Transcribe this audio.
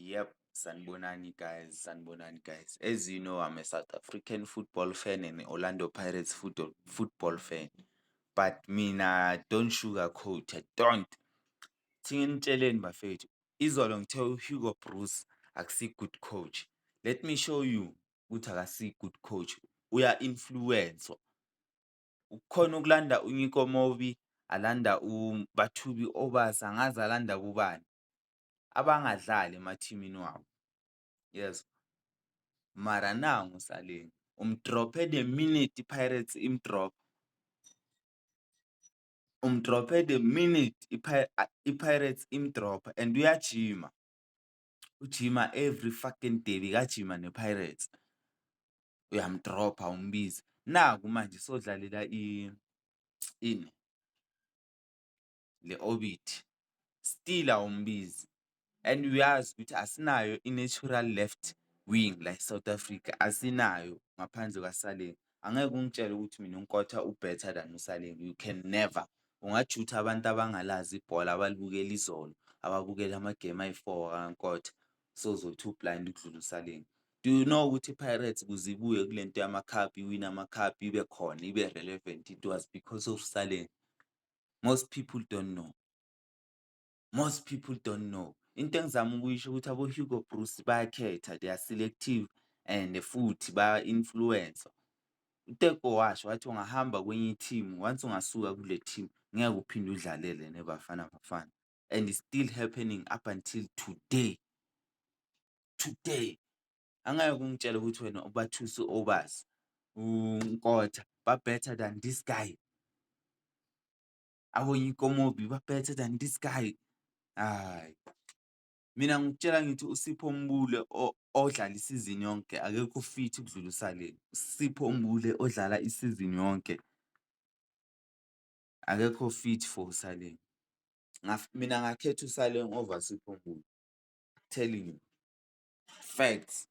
Yep, sanibonani guys. As you know, I'm a South African football fan and Orlando Pirates football fan. But mina don't sugarcoat, I don't. Thingenitsheleni bafethu, izolo ngithe uHugo Bruce akusi good coach. Let me show you ukuthi akasi good coach. Uya-influence. Ukhona ukulanda uNico Mobi, alanda uBathubi Obasa, angazi alanda kubani. Abangadlali emathimini wabo. Yes. Mara nangu Saleng umdrophe the minute iPirates imdrop, umdrophe the minute iPirates imdrop and uyajima, ujima every fucking day bekajima nePirates, uyamdropha umbizi. Naku manje sodlalela ini le Orbit still awumbizi, and uyazi ukuthi asinayo i-natural left wing like South Africa, asinayo ngaphandle kaSaleng. Angeke ungitshele ukuthi mina uNkotha better than uSaleng. You can never. Ungajutha abantu abangalazi ibhola abalibukela izolo, ababukela amagame ayi-4 kaNkotha, sozothi blind ukudlula uSaleng. Do you know ukuthi iPirates kuzibuye kulento yama-cup, iwina ama-cup ibe khona ibe relevant? It was because of Saleng. Most people don't know. Most people don't know. Into engizama ukuyisho ukuthi abo-Hugo Bruce bayakhetha, they are selective and futhi baya-influence. uTeko washo wathi ungahamba kwenye team, once ungasuka kule team ngeke uphinde udlalele neBafana Bafana, and it's still happening up until today. Angeke ungitshele ukuthi wena uBathusi Obasa, uNkotha better than this guy. Abo-Nico Mobi better than this guy. Hayi. Mina ngikutshela ngithi uSipho Mbule odlala isizini yonke akekho fit ukudlula uSaleng. uSipho Mbule odlala isizini yonke akekho fit for uSaleng. Mina ngakhetha uSaleng over Sipho Mbule. Telling you. Facts.